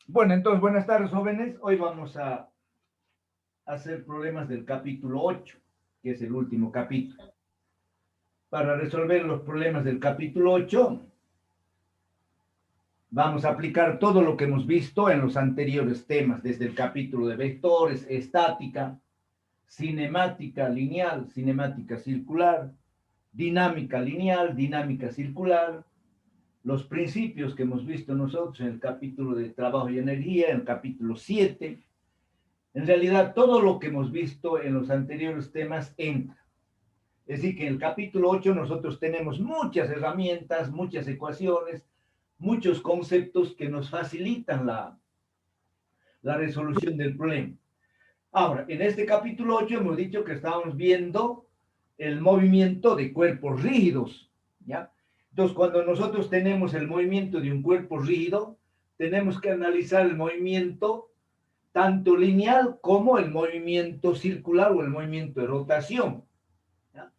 Bueno, entonces, buenas tardes, jóvenes. Hoy vamos a hacer problemas del capítulo 8, que es el último capítulo. Para resolver los problemas del capítulo 8, vamos a aplicar todo lo que hemos visto en los anteriores temas, desde el capítulo de vectores, estática, cinemática lineal, cinemática circular, dinámica lineal, dinámica circular, los principios que hemos visto nosotros en el capítulo de trabajo y energía, en el capítulo 7. En realidad, todo lo que hemos visto en los anteriores temas entra. Es decir, que en el capítulo 8 nosotros tenemos muchas herramientas, muchas ecuaciones, muchos conceptos que nos facilitan la resolución del problema. Ahora, en este capítulo 8 hemos dicho que estábamos viendo el movimiento de cuerpos rígidos, ¿ya? Entonces, cuando nosotros tenemos el movimiento de un cuerpo rígido, tenemos que analizar el movimiento tanto lineal como el movimiento circular o el movimiento de rotación, ¿ya?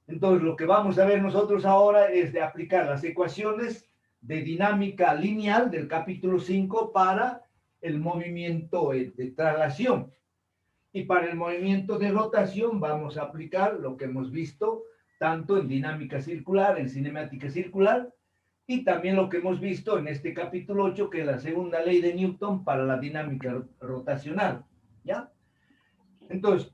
Entonces, lo que vamos a ver nosotros ahora es de aplicar las ecuaciones de dinámica lineal del capítulo 5 para el movimiento de traslación. Y para el movimiento de rotación vamos a aplicar lo que hemos visto tanto en dinámica circular, en cinemática circular, y también lo que hemos visto en este capítulo 8, que es la segunda ley de Newton para la dinámica rotacional, ¿ya? Entonces,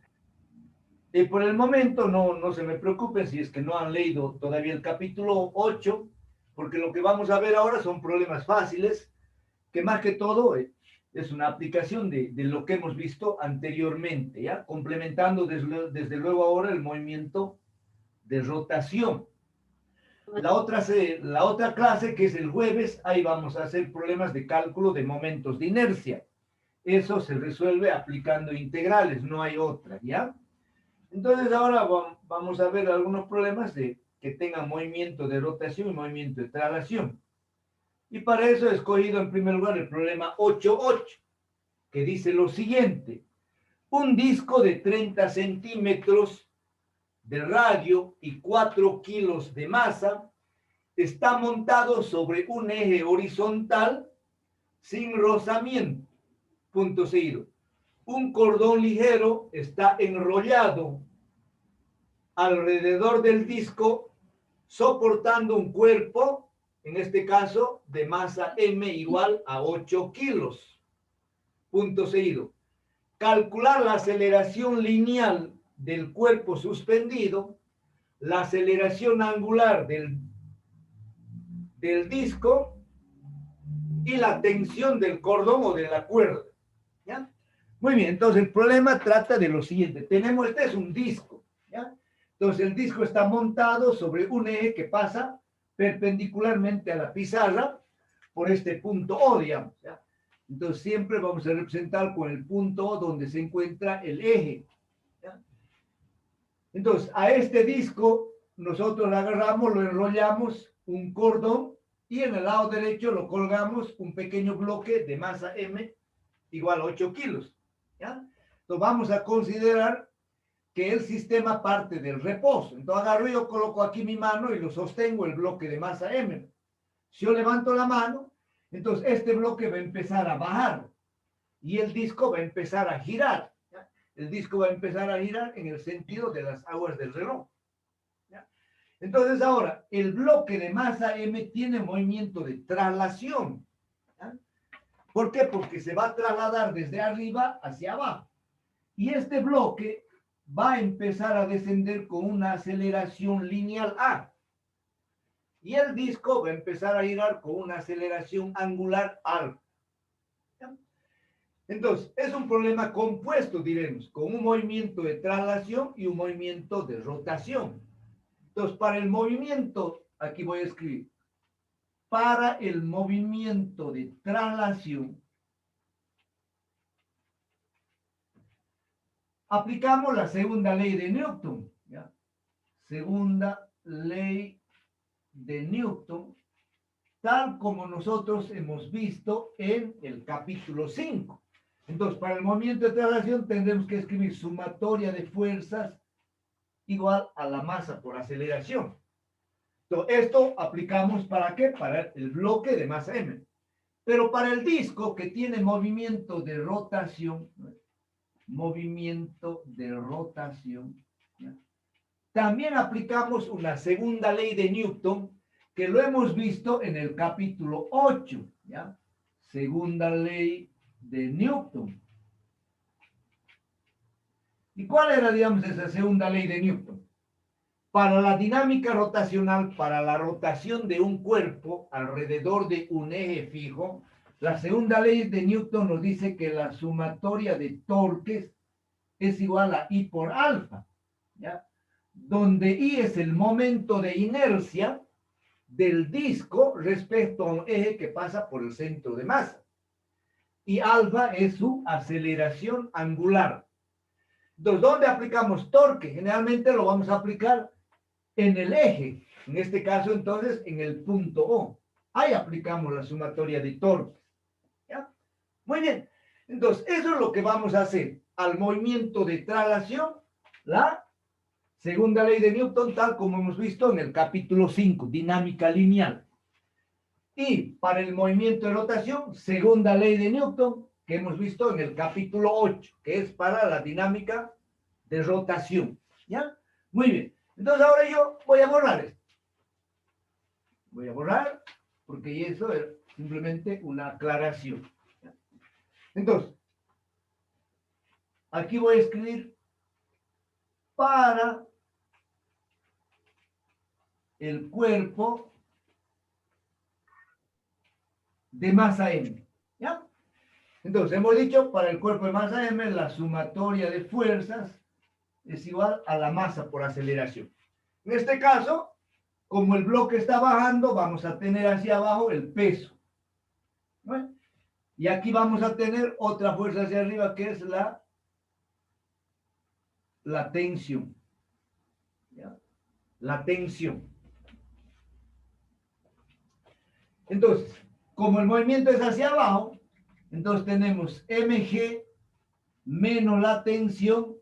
por el momento no se me preocupen si es que no han leído todavía el capítulo 8, porque lo que vamos a ver ahora son problemas fáciles, que más que todo es una aplicación de lo que hemos visto anteriormente, ¿ya? Complementando desde luego ahora el movimiento de rotación. La otra clase, que es el jueves, ahí vamos a hacer problemas de cálculo de momentos de inercia. Eso se resuelve aplicando integrales, no hay otra, ¿ya? Entonces ahora vamos a ver algunos problemas que tengan movimiento de rotación y movimiento de traslación. Y para eso he escogido en primer lugar el problema 8.8, que dice lo siguiente. Un disco de 30 centímetros de radio y 4 kilos de masa está montado sobre un eje horizontal sin rozamiento. Punto seguido. Un cordón ligero está enrollado alrededor del disco soportando un cuerpo, en este caso, de masa m igual a 8 kilos. Punto seguido. Calcular la aceleración lineal del cuerpo suspendido, la aceleración angular del disco y la tensión del cordón o de la cuerda, ¿ya? Muy bien, entonces el problema trata de lo siguiente. Tenemos, este es un disco, ¿ya? Entonces el disco está montado sobre un eje que pasa perpendicularmente a la pizarra por este punto O, digamos, ¿ya? Entonces siempre vamos a representar con el punto O donde se encuentra el eje, ¿ya? Entonces a este disco nosotros lo agarramos, lo enrollamos un cordón y en el lado derecho lo colgamos un pequeño bloque de masa M igual a 8 kilos, ¿ya? Entonces vamos a considerar que el sistema parte del reposo. Entonces agarro y yo coloco aquí mi mano y lo sostengo el bloque de masa M. Si yo levanto la mano, entonces este bloque va a empezar a bajar y el disco va a empezar a girar, ¿ya? El disco va a empezar a girar en el sentido de las aguas del reloj, ¿ya? Entonces ahora, el bloque de masa M tiene movimiento de traslación, ¿ya? ¿Por qué? Porque se va a trasladar desde arriba hacia abajo. Y este bloque va a empezar a descender con una aceleración lineal A. Y el disco va a empezar a girar con una aceleración angular alfa. Entonces, es un problema compuesto, diremos, con un movimiento de traslación y un movimiento de rotación. Entonces, para el movimiento, aquí voy a escribir, para el movimiento de traslación, aplicamos la segunda ley de Newton, ¿ya? Segunda ley de Newton, tal como nosotros hemos visto en el capítulo 5. Entonces, para el movimiento de traslación tendremos que escribir sumatoria de fuerzas igual a la masa por aceleración. Entonces, esto aplicamos ¿para qué? Para el bloque de masa M. Pero para el disco que tiene movimiento de rotación, ¿no? Movimiento de rotación, ¿ya? También aplicamos una segunda ley de Newton que lo hemos visto en el capítulo 8, ¿ya? Segunda ley de Newton. ¿Y cuál era, digamos, esa segunda ley de Newton? Para la dinámica rotacional, para la rotación de un cuerpo alrededor de un eje fijo, la segunda ley de Newton nos dice que la sumatoria de torques es igual a I por alfa, ¿ya? Donde I es el momento de inercia del disco respecto a un eje que pasa por el centro de masa. Y alfa es su aceleración angular. Entonces, ¿dónde aplicamos torque? Generalmente lo vamos a aplicar en el eje, en este caso entonces en el punto O. Ahí aplicamos la sumatoria de torques. ¿Ya? Muy bien, entonces eso es lo que vamos a hacer al movimiento de traslación, la segunda ley de Newton, tal como hemos visto en el capítulo 5, dinámica lineal. Y para el movimiento de rotación, segunda ley de Newton, que hemos visto en el capítulo 8, que es para la dinámica de rotación. ¿Ya? Muy bien. Entonces ahora yo voy a borrar esto. Voy a borrar, porque eso es simplemente una aclaración. ¿Ya? Entonces, aquí voy a escribir para el cuerpo de masa M. ¿Ya? Entonces, hemos dicho, para el cuerpo de masa M, la sumatoria de fuerzas es igual a la masa por aceleración. En este caso, como el bloque está bajando, vamos a tener hacia abajo el peso. ¿No? Y aquí vamos a tener otra fuerza hacia arriba, que es la tensión. ¿Ya? La tensión. Entonces, como el movimiento es hacia abajo, entonces tenemos mg menos la tensión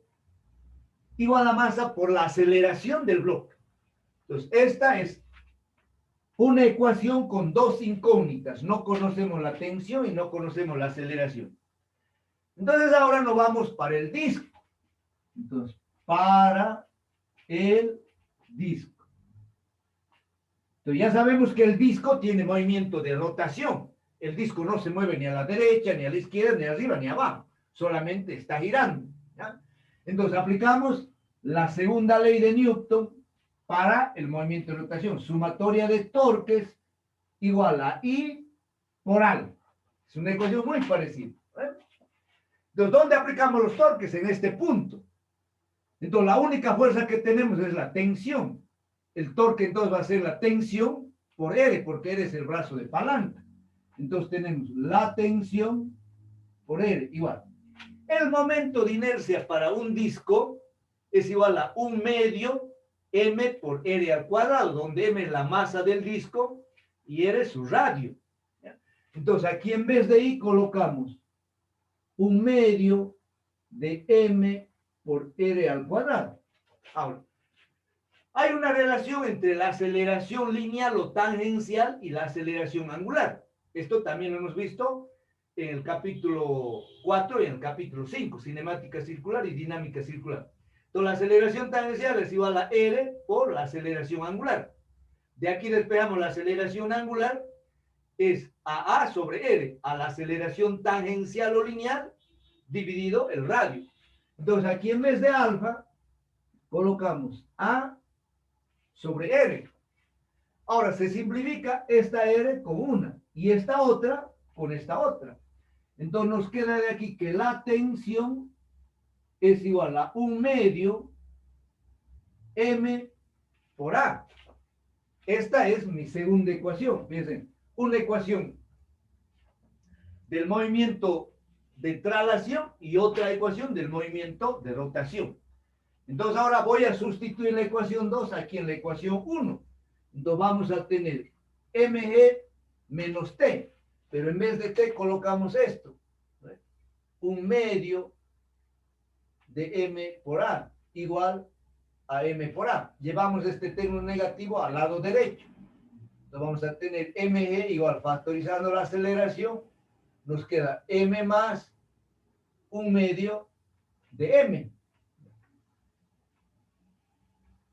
igual a masa por la aceleración del bloque. Entonces, esta es una ecuación con dos incógnitas. No conocemos la tensión y no conocemos la aceleración. Entonces, ahora nos vamos para el disco. Entonces, para el disco. Entonces, ya sabemos que el disco tiene movimiento de rotación. El disco no se mueve ni a la derecha, ni a la izquierda, ni arriba, ni abajo. Solamente está girando. ¿Ya? Entonces, aplicamos la segunda ley de Newton para el movimiento de rotación. Sumatoria de torques igual a I por alfa. Es una ecuación muy parecida. Entonces, ¿dónde aplicamos los torques? En este punto. Entonces, la única fuerza que tenemos es la tensión. El torque entonces va a ser la tensión por R, porque R es el brazo de palanca. Entonces tenemos la tensión por R igual. El momento de inercia para un disco es igual a 1/2 M por R al cuadrado, donde M es la masa del disco y R es su radio. Entonces aquí en vez de I colocamos 1/2 de M por R al cuadrado. Ahora, hay una relación entre la aceleración lineal o tangencial y la aceleración angular. Esto también lo hemos visto en el capítulo 4 y en el capítulo 5, cinemática circular y dinámica circular. Entonces, la aceleración tangencial es igual a R por la aceleración angular. De aquí despejamos la aceleración angular, es a sobre R, a la aceleración tangencial o lineal, dividido el radio. Entonces, aquí en vez de alfa, colocamos A sobre R. Ahora se simplifica esta R con una y esta otra con esta otra. Entonces nos queda de aquí que la tensión es igual a 1/2 M por A. Esta es mi segunda ecuación. Fíjense, una ecuación del movimiento de traslación y otra ecuación del movimiento de rotación. Entonces ahora voy a sustituir la ecuación 2 aquí en la ecuación 1. Entonces vamos a tener mg menos t, pero en vez de t colocamos esto, 1/2 de m por a igual a m por a. Llevamos este término negativo al lado derecho. Entonces vamos a tener mg igual, factorizando la aceleración, nos queda m más 1/2 de m.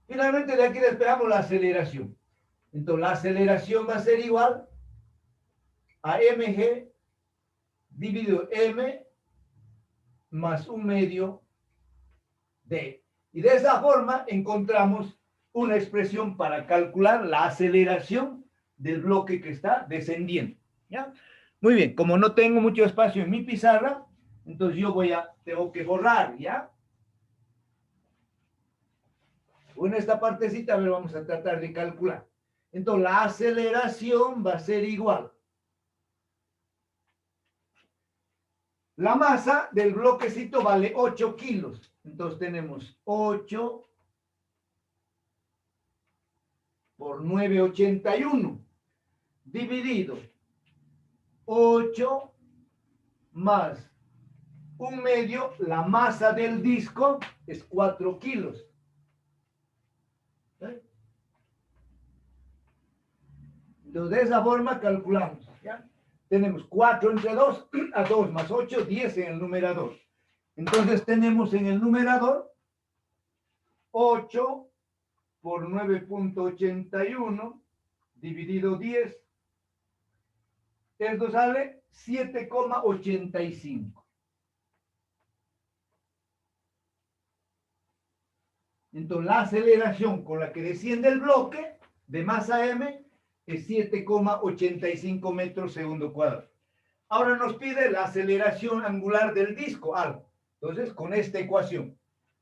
Finalmente de aquí despejamos la aceleración. Entonces la aceleración va a ser igual a mg dividido m más 1/2 de. Y de esa forma encontramos una expresión para calcular la aceleración del bloque que está descendiendo. ¿Ya? Muy bien, como no tengo mucho espacio en mi pizarra, entonces tengo que borrar, ¿ya? O en esta partecita, a ver, vamos a tratar de calcular. Entonces, la aceleración va a ser igual. La masa del bloquecito vale 8 kilos. Entonces, tenemos 8 por 9,81 dividido 8 más 1/2, la masa del disco es 4 kilos. Entonces, de esa forma calculamos. ¿Ya? Tenemos 4 entre 2, a 2 más 8, 10 en el numerador. Entonces, tenemos en el numerador 8 por 9,81 dividido 10. Esto sale 7,85. Entonces, la aceleración con la que desciende el bloque de masa m es 7,85 metros segundo cuadrado. Ahora nos pide la aceleración angular del disco, alfa. Entonces, con esta ecuación.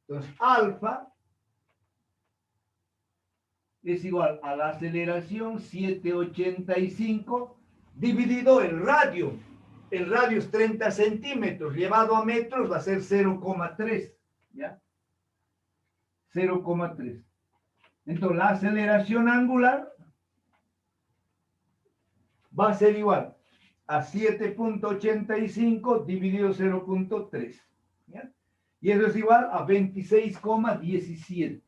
Entonces, alfa es igual a la aceleración 7,85 dividido el radio. El radio es 30 centímetros. Llevado a metros va a ser 0,3. ¿Ya? 0,3. Entonces, la aceleración angular va a ser igual a 7,85 dividido 0,3. ¿Ya? Y eso es igual a 26,17.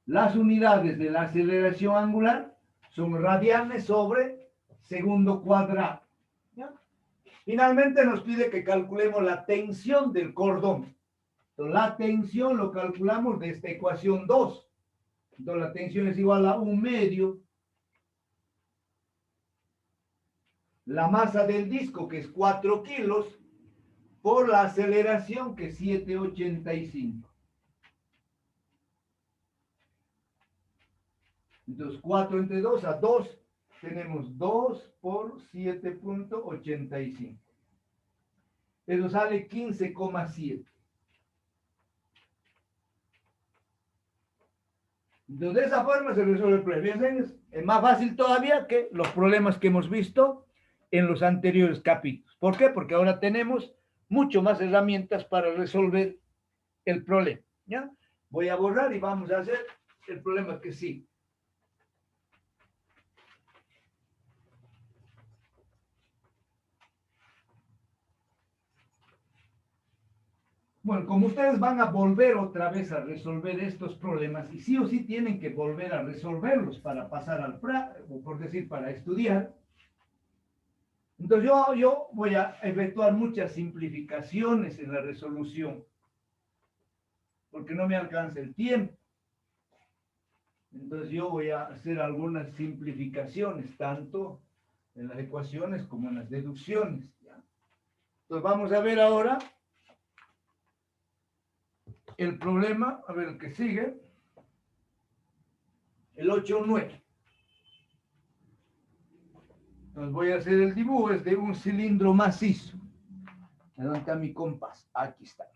Las unidades de la aceleración angular son radianes sobre segundo cuadrado. ¿Ya? Finalmente nos pide que calculemos la tensión del cordón. Entonces, la tensión lo calculamos de esta ecuación 2. Entonces, la tensión es igual a 1/2. La masa del disco, que es 4 kilos, por la aceleración, que es 7,85. Entonces, 4 entre 2 a 2, tenemos 2 por 7,85. Eso sale 15,7. Entonces, de esa forma se resuelve el problema. Es más fácil todavía que los problemas que hemos visto en los anteriores capítulos. ¿Por qué? Porque ahora tenemos mucho más herramientas para resolver el problema. ¿Ya? Voy a borrar y vamos a hacer el problema que sí. Bueno, como ustedes van a volver otra vez a resolver estos problemas, y sí o sí tienen que volver a resolverlos para pasar al o por decir, para estudiar, entonces yo voy a efectuar muchas simplificaciones en la resolución, porque no me alcanza el tiempo. Entonces yo voy a hacer algunas simplificaciones, tanto en las ecuaciones como en las deducciones. ¿Ya? Entonces vamos a ver ahora el problema, a ver el que sigue, el 8,9. Entonces voy a hacer el dibujo, es de un cilindro macizo. ¿Dónde está mi compás? Aquí está.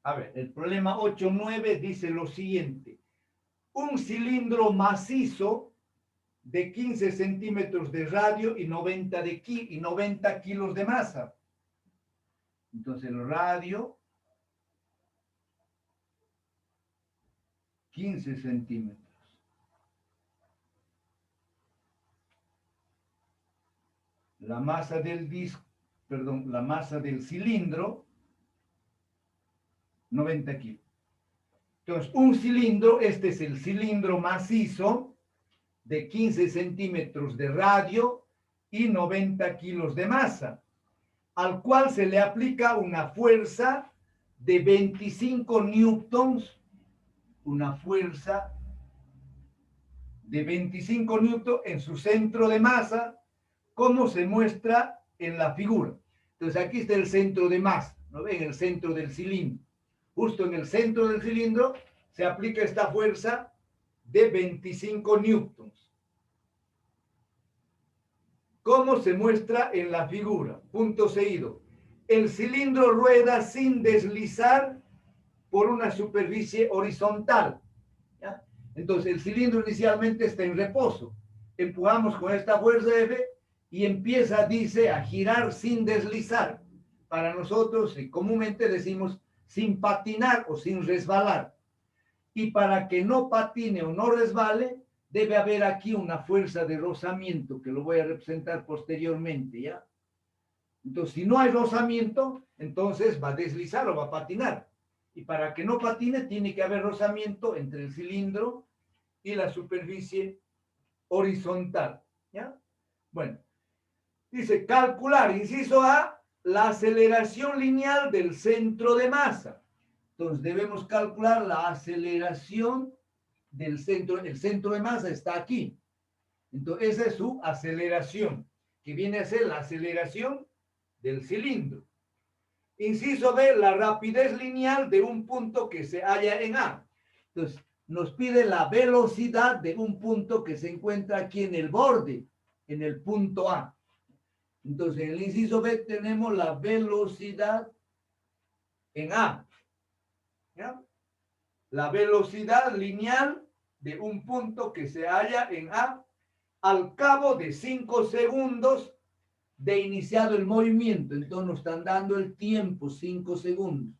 A ver, el problema 8.9 dice lo siguiente. Un cilindro macizo de 15 centímetros de radio y 90 kilos de masa. Entonces el radio, 15 centímetros. La masa del disco, perdón, la masa del cilindro, 90 kilos. Entonces, un cilindro, este es el cilindro macizo de 15 centímetros de radio y 90 kilos de masa, al cual se le aplica una fuerza de 25 newtons, una fuerza de 25 newtons en su centro de masa, como se muestra en la figura. Entonces, aquí está el centro de masa, ¿no ven? El centro del cilindro. Justo en el centro del cilindro se aplica esta fuerza de 25 newtons. ¿Cómo se muestra en la figura? Punto seguido. El cilindro rueda sin deslizar por una superficie horizontal. ¿Ya? Entonces, el cilindro inicialmente está en reposo. Empujamos con esta fuerza F y empieza, dice, a girar sin deslizar. Para nosotros, comúnmente decimos sin patinar o sin resbalar. Y para que no patine o no resbale, debe haber aquí una fuerza de rozamiento, que lo voy a representar posteriormente, ¿ya? Entonces, si no hay rozamiento, entonces va a deslizar o va a patinar. Y para que no patine, tiene que haber rozamiento entre el cilindro y la superficie horizontal, ¿ya? Bueno, dice calcular, inciso A, la aceleración lineal del centro de masa. Entonces debemos calcular la aceleración del centro. El centro de masa está aquí. Entonces esa es su aceleración, que viene a ser la aceleración del cilindro. Inciso B, la rapidez lineal de un punto que se halla en A. Entonces nos pide la velocidad de un punto que se encuentra aquí en el borde, en el punto A. Entonces, en el inciso B tenemos la velocidad en A. ¿Ya? La velocidad lineal de un punto que se halla en A al cabo de 5 segundos de iniciado el movimiento. Entonces nos están dando el tiempo, 5 segundos.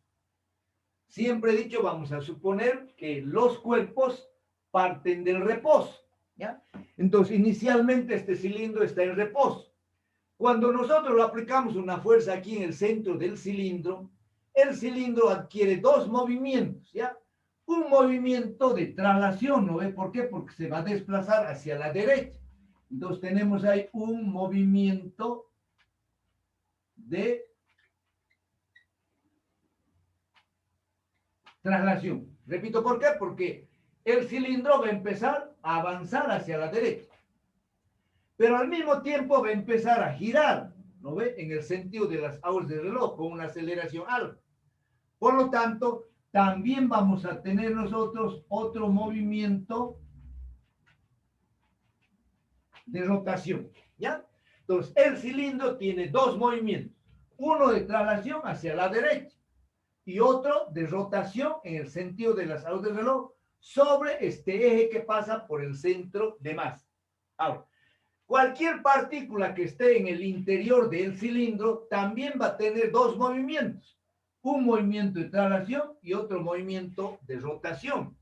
Siempre he dicho, vamos a suponer que los cuerpos parten del reposo. ¿Ya? Entonces, inicialmente este cilindro está en reposo. Cuando nosotros lo aplicamos una fuerza aquí en el centro del cilindro, el cilindro adquiere dos movimientos, ¿ya? Un movimiento de traslación, ¿no ve por qué? Porque se va a desplazar hacia la derecha. Entonces tenemos ahí un movimiento de traslación. Repito, ¿por qué? Porque el cilindro va a empezar a avanzar hacia la derecha. Pero al mismo tiempo va a empezar a girar, ¿no ve? En el sentido de las horas del reloj, con una aceleración alta. Por lo tanto, también vamos a tener nosotros otro movimiento de rotación, ¿ya? Entonces, el cilindro tiene dos movimientos. Uno de traslación hacia la derecha y otro de rotación en el sentido de las horas del reloj sobre este eje que pasa por el centro de masa. Ahora, cualquier partícula que esté en el interior del cilindro también va a tener dos movimientos. Un movimiento de traslación y otro movimiento de rotación.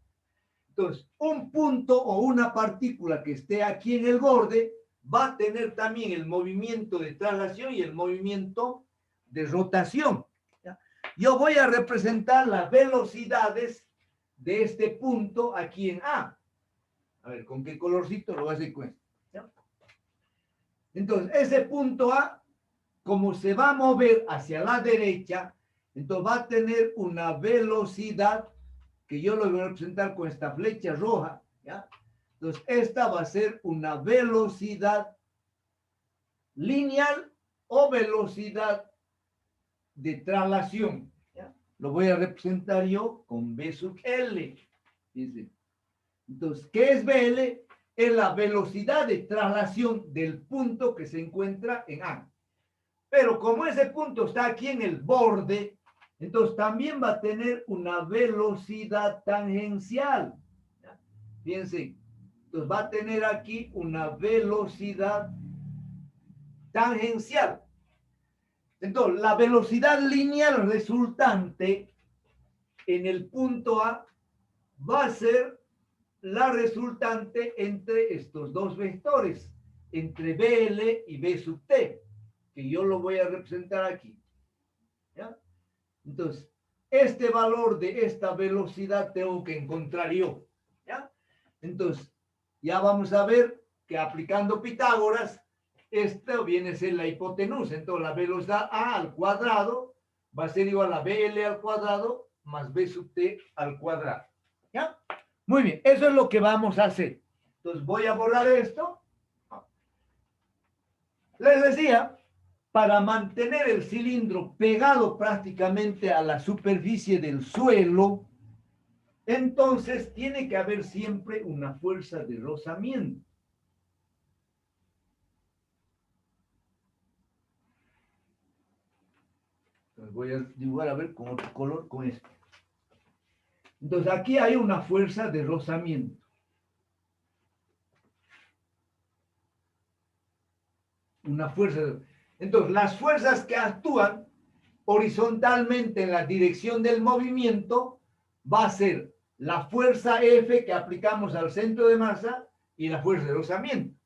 Entonces, un punto o una partícula que esté aquí en el borde va a tener también el movimiento de traslación y el movimiento de rotación. ¿Ya? Yo voy a representar las velocidades de este punto aquí en A. A ver, ¿con qué colorcito lo voy a hacer con esto? ¿Ya? Entonces, ese punto A, como se va a mover hacia la derecha, entonces va a tener una velocidad que yo lo voy a representar con esta flecha roja, ¿ya? Entonces, esta va a ser una velocidad lineal o velocidad de traslación, ¿ya? Lo voy a representar yo con B sub L. Dice. Entonces, ¿qué es BL? Es la velocidad de traslación del punto que se encuentra en A. Pero como ese punto está aquí en el borde, Entonces también va a tener una velocidad tangencial. Fíjense, entonces va a tener aquí una velocidad tangencial. Entonces, la velocidad lineal resultante en el punto A va a ser la resultante entre estos dos vectores, entre BL y B sub T, que yo lo voy a representar aquí. ¿Ya? Entonces, este valor de esta velocidad tengo que encontrar yo. ¿Ya? Entonces, ya vamos a ver que aplicando Pitágoras, esto viene a ser la hipotenusa. Entonces, la velocidad A al cuadrado va a ser igual a BL al cuadrado más B sub T al cuadrado. ¿Ya? Muy bien, eso es lo que vamos a hacer. Entonces, voy a borrar esto. Les decía, para mantener el cilindro pegado prácticamente a la superficie del suelo, entonces tiene que haber siempre una fuerza de rozamiento. Entonces voy a dibujar a ver con otro color, con este. Entonces aquí hay una fuerza de rozamiento. Una fuerza de... Entonces las fuerzas que actúan horizontalmente en la dirección del movimiento va a ser la fuerza F que aplicamos al centro de masa y la fuerza de rozamiento.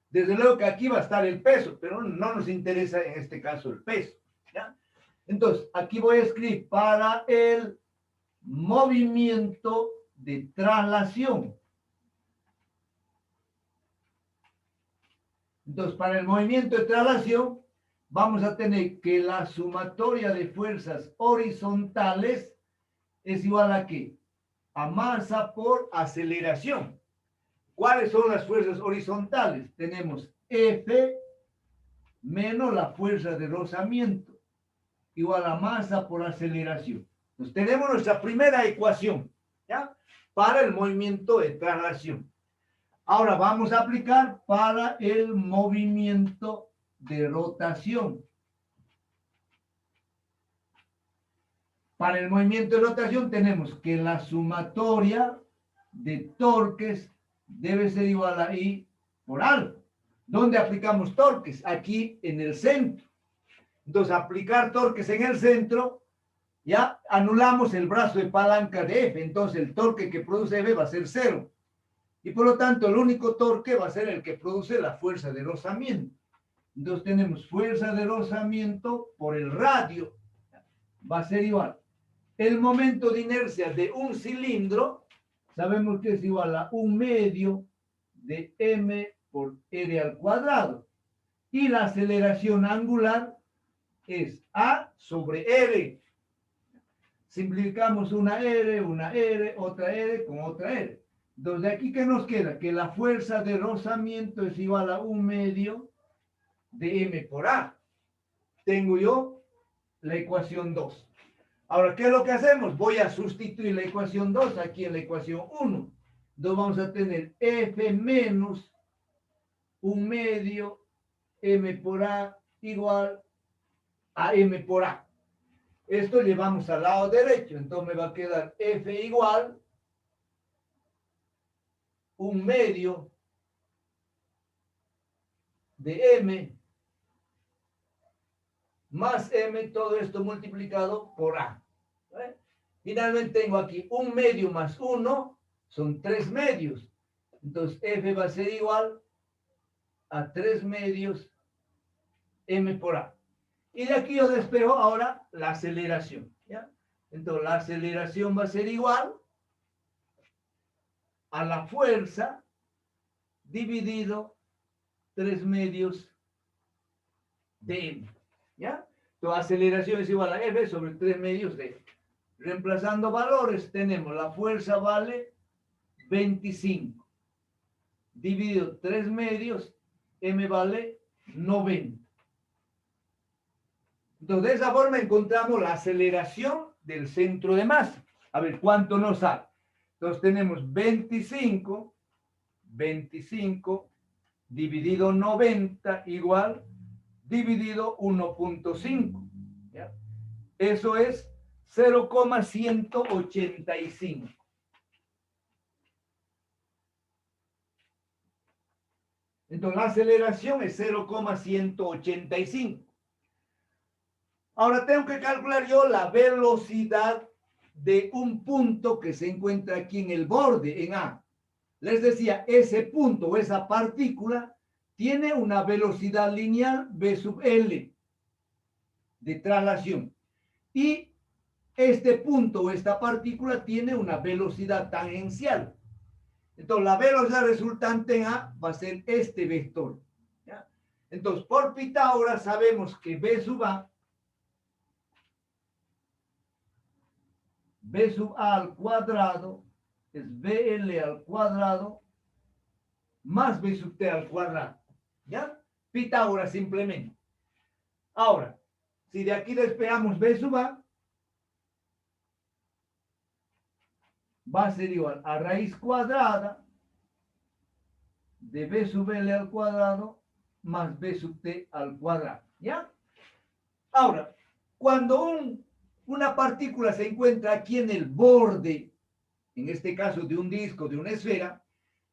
Desde luego que aquí va a estar el peso, pero no nos interesa en este caso el peso. ¿Ya? Entonces, aquí voy a escribir para el movimiento de traslación. Entonces, para el movimiento de traslación, vamos a tener que la sumatoria de fuerzas horizontales es igual a ¿qué? A masa por aceleración. ¿Cuáles son las fuerzas horizontales? Tenemos F menos la fuerza de rozamiento, igual a masa por aceleración. Entonces tenemos nuestra primera ecuación, ¿ya? Para el movimiento de traslación. Ahora vamos a aplicar para el movimiento de rotación. Para el movimiento de rotación tenemos que la sumatoria de torques debe ser igual a I por alfa. ¿Dónde aplicamos torques? Aquí en el centro. Entonces, aplicar torques en el centro, ya anulamos el brazo de palanca de F. Entonces, el torque que produce F va a ser 0. Y por lo tanto, el único torque va a ser el que produce la fuerza de rozamiento. Entonces, tenemos fuerza de rozamiento por el radio. Va a ser igual. El momento de inercia de un cilindro, sabemos que es igual a 1/2 de m por r al cuadrado. Y la aceleración angular es a sobre r. Simplificamos una r, otra r con otra r. Entonces, de aquí, ¿qué nos queda? Que la fuerza de rozamiento es igual a 1/2 de m por a. Tengo yo la ecuación 2. Ahora, ¿qué es lo que hacemos? Voy a sustituir la ecuación 2 aquí en la ecuación 1. Entonces vamos a tener F menos 1/2 m por a igual a m por a. Esto llevamos al lado derecho, entonces me va a quedar F igual 1/2 de m más m, todo esto multiplicado por a. ¿Vale? Finalmente tengo aquí 1/2 más 1, son 3/2. Entonces F va a ser igual a 3/2 m por a. Y de aquí yo despejo ahora la aceleración. ¿Ya? Entonces la aceleración va a ser igual a la fuerza dividido 3/2 de m. ¿Ya? Entonces aceleración es igual a F sobre 3/2 de m. Reemplazando valores tenemos la fuerza vale 25 dividido 3/2, m vale 90. Entonces, de esa forma encontramos la aceleración del centro de masa. A ver, ¿cuánto nos sale? Entonces, tenemos 25 dividido 90 igual dividido 1.5. ¿Ya? Eso es 0,185. Entonces la aceleración es 0,185. Ahora tengo que calcular yo la velocidad de un punto que se encuentra aquí en el borde, en A. Les decía, ese punto o esa partícula tiene una velocidad lineal V sub L de traslación. Y este punto o esta partícula tiene una velocidad tangencial. Entonces, la velocidad resultante en A va a ser este vector. ¿Ya? Entonces, por Pitágoras sabemos que V sub A al cuadrado es VL al cuadrado más V sub T al cuadrado. ¿Ya? Pitágoras simplemente. Ahora, si de aquí despejamos V sub A, va a ser igual a raíz cuadrada de B sub L al cuadrado más B sub T al cuadrado. ¿Ya? Ahora, cuando una partícula se encuentra aquí en el borde, en este caso de un disco, de una esfera,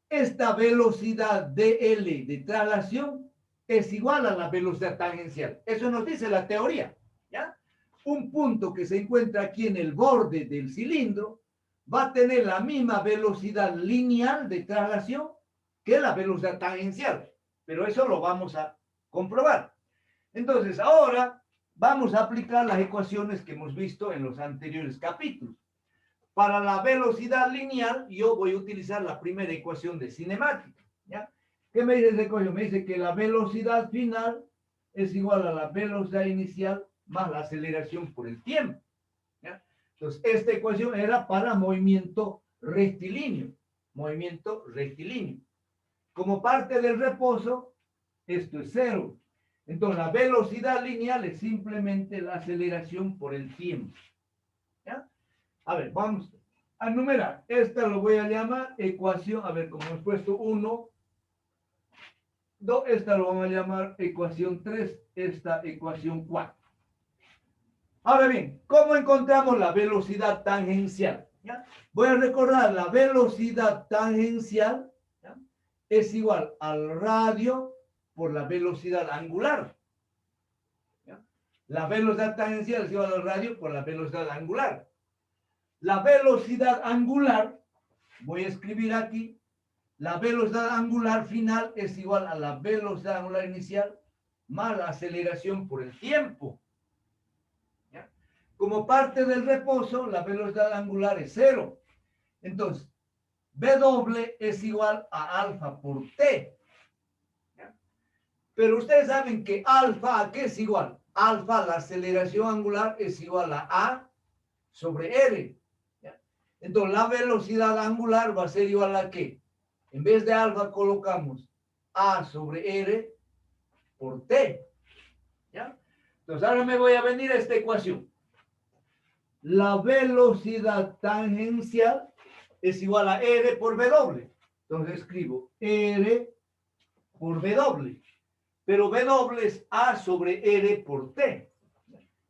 esta velocidad dl de traslación es igual a la velocidad tangencial. Eso nos dice la teoría. ¿Ya? Un punto que se encuentra aquí en el borde del cilindro va a tener la misma velocidad lineal de traslación que la velocidad tangencial. Pero eso lo vamos a comprobar. Entonces, ahora vamos a aplicar las ecuaciones que hemos visto en los anteriores capítulos. Para la velocidad lineal, yo voy a utilizar la primera ecuación de cinemática. ¿Ya? ¿Qué me dice esa ecuación? Me dice que la velocidad final es igual a la velocidad inicial más la aceleración por el tiempo. ¿Ya? Entonces, esta ecuación era para movimiento rectilíneo. Movimiento rectilíneo. Como parte del reposo, esto es cero. Entonces, la velocidad lineal es simplemente la aceleración por el tiempo. ¿Ya? A ver, vamos a numerar. Esta lo voy a llamar ecuación, a ver, como hemos puesto 1, 2, esta lo vamos a llamar ecuación 3, esta ecuación 4. Ahora bien, ¿cómo encontramos la velocidad tangencial? ¿Ya? Voy a recordar, la velocidad tangencial, ¿ya?, es igual al radio por la velocidad angular. ¿Ya? La velocidad tangencial es igual al radio por la velocidad angular. La velocidad angular, voy a escribir aquí, la velocidad angular final es igual a la velocidad angular inicial más la aceleración por el tiempo. ¿Ya? Como parte del reposo, la velocidad angular es cero. Entonces, W es igual a alfa por T. ¿Ya? Pero ustedes saben que alfa, ¿a qué es igual? Alfa, la aceleración angular, es igual a sobre R. Entonces, la velocidad angular va a ser igual a ¿qué? En vez de alfa colocamos A sobre R por T. ¿Ya? Entonces, ahora me voy a venir a esta ecuación. La velocidad tangencial es igual a R por W. Entonces, escribo R por W. Pero W es A sobre R por T.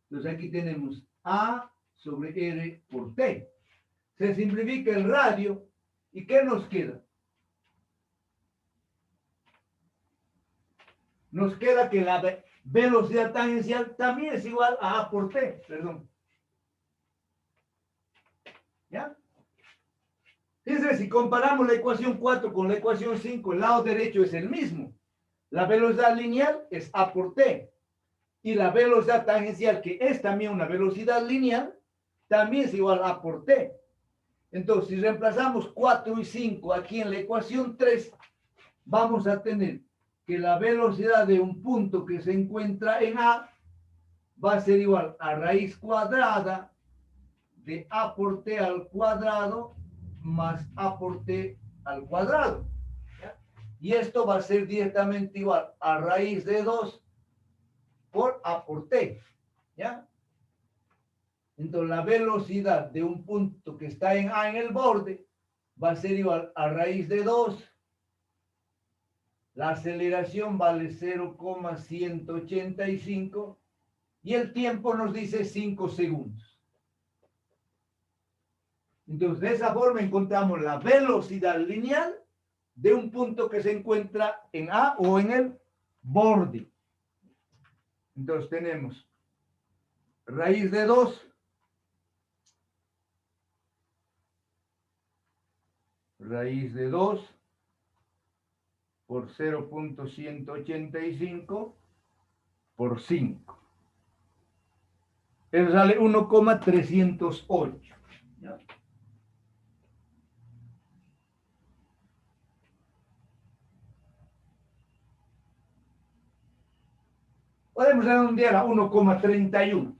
Entonces, aquí tenemos A sobre R por T. Se simplifica el radio. ¿Y qué nos queda? Nos queda que la velocidad tangencial también es igual a A por T. Perdón. ¿Ya? Fíjense, si comparamos la ecuación 4 con la ecuación 5, el lado derecho es el mismo. La velocidad lineal es A por T. Y la velocidad tangencial, que es también una velocidad lineal, también es igual a A por T. Entonces, si reemplazamos 4 y 5 aquí en la ecuación 3, vamos a tener que la velocidad de un punto que se encuentra en A va a ser igual a raíz cuadrada de A por T al cuadrado más A por T al cuadrado. ¿Ya? Y esto va a ser directamente igual a raíz de 2 por A por T. ¿Ya? Entonces, la velocidad de un punto que está en A en el borde va a ser igual a raíz de 2. La aceleración vale 0,185 y el tiempo nos dice 5 segundos. Entonces, de esa forma encontramos la velocidad lineal de un punto que se encuentra en A o en el borde. Entonces tenemos raíz de 2 por 0.185 por 5. Eso sale 1,308. ¿Ya? Podemos redondear a 1,31,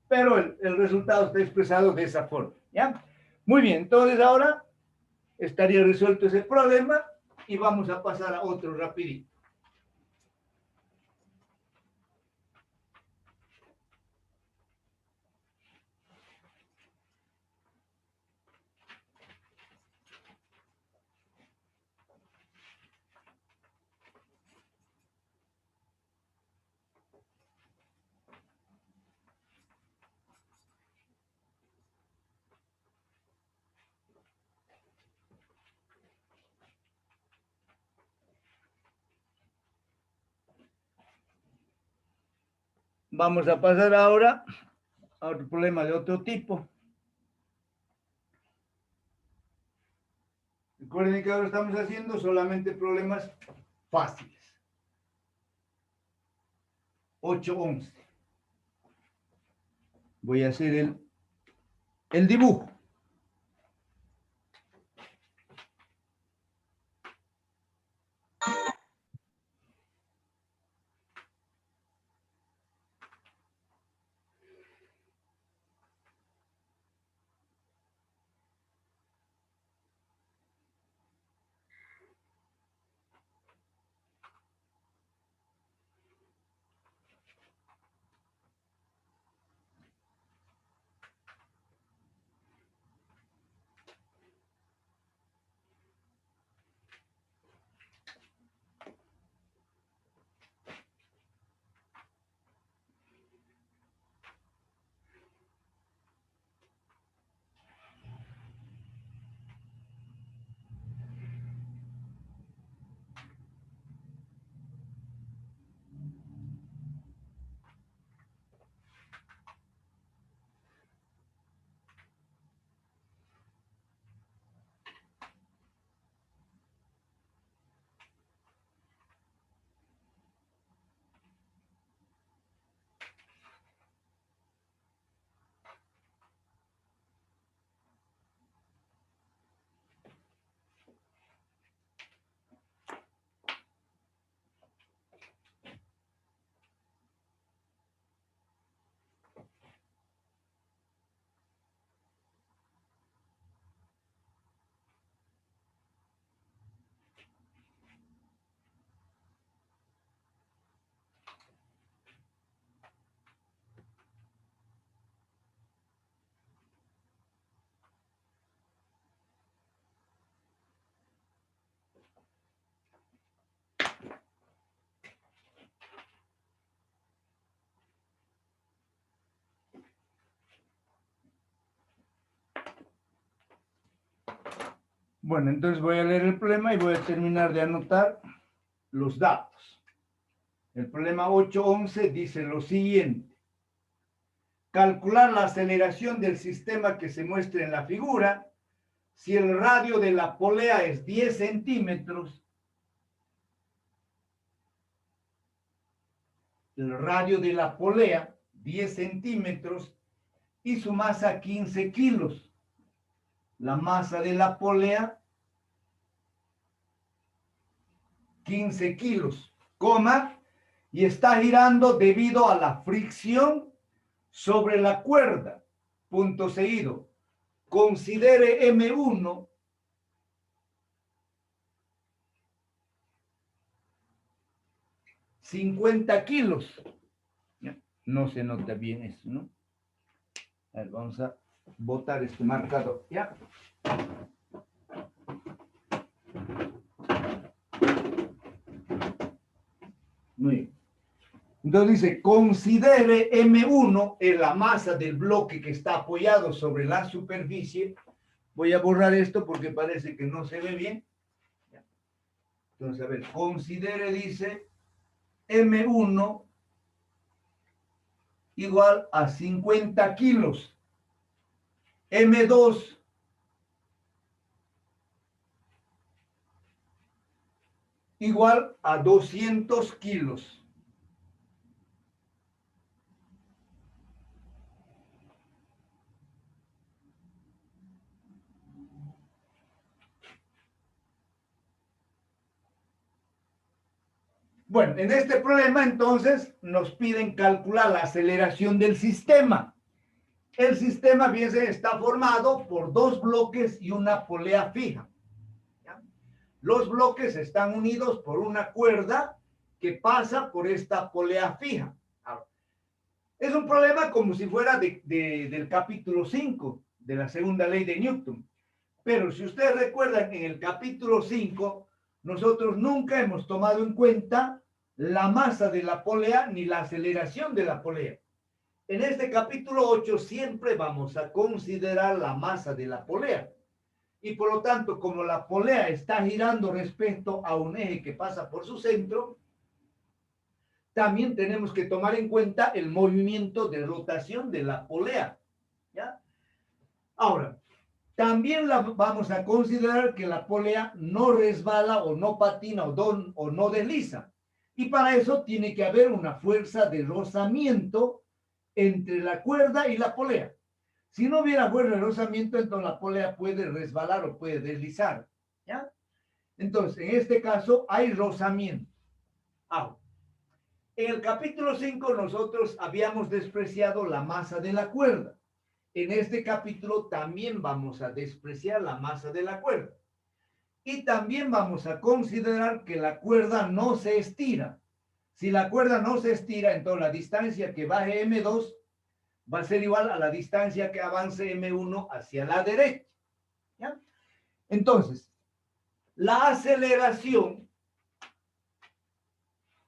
pero el resultado está expresado de esa forma. ¿Ya? Muy bien, entonces ahora estaría resuelto ese problema y vamos a pasar a otro rapidito. Vamos a pasar ahora a otro problema de otro tipo. Recuerden que ahora estamos haciendo solamente problemas fáciles. 8-11. Voy a hacer el dibujo. Bueno, entonces voy a leer el problema y voy a terminar de anotar los datos. El problema 8.11 dice lo siguiente. Calcular la aceleración del sistema que se muestra en la figura. Si el radio de la polea es 10 centímetros, el radio de la polea 10 centímetros y su masa 15 kilos. La masa de la polea 15 kilos, coma, y está girando debido a la fricción sobre la cuerda. Punto seguido. Considere M1 50 kilos. No se nota bien eso, ¿no? A ver, vamos a botar este marcador, ¿ya? Muy bien. Entonces dice, considere M1 en la masa del bloque que está apoyado sobre la superficie Voy a borrar esto porque parece que no se ve bien. Entonces, a ver, considere, dice, M1 igual a 50 kilos. M2 igual a 200 kilos. Bueno, en este problema entonces nos piden calcular la aceleración del sistema. El sistema, fíjense, está formado por dos bloques y una polea fija. ¿Ya? Los bloques están unidos por una cuerda que pasa por esta polea fija. Ahora, es un problema como si fuera del capítulo 5 de la segunda ley de Newton. Pero si ustedes recuerdan, en el capítulo 5, nosotros nunca hemos tomado en cuenta la masa de la polea ni la aceleración de la polea. En este capítulo 8 siempre vamos a considerar la masa de la polea. Y por lo tanto, como la polea está girando respecto a un eje que pasa por su centro, también tenemos que tomar en cuenta el movimiento de rotación de la polea. ¿Ya? Ahora, también vamos a considerar que la polea no resbala o no patina o no desliza. Y para eso tiene que haber una fuerza de rozamiento entre la cuerda y la polea. Si no hubiera fuerza de rozamiento, entonces la polea puede resbalar o puede deslizar. ¿Ya? Entonces, en este caso hay rozamiento. Ahora, en el capítulo 5 nosotros habíamos despreciado la masa de la cuerda. En este capítulo también vamos a despreciar la masa de la cuerda. Y también vamos a considerar que la cuerda no se estira. Si la cuerda no se estira, entonces la distancia que baje M2 va a ser igual a la distancia que avance M1 hacia la derecha. ¿Ya? Entonces, la aceleración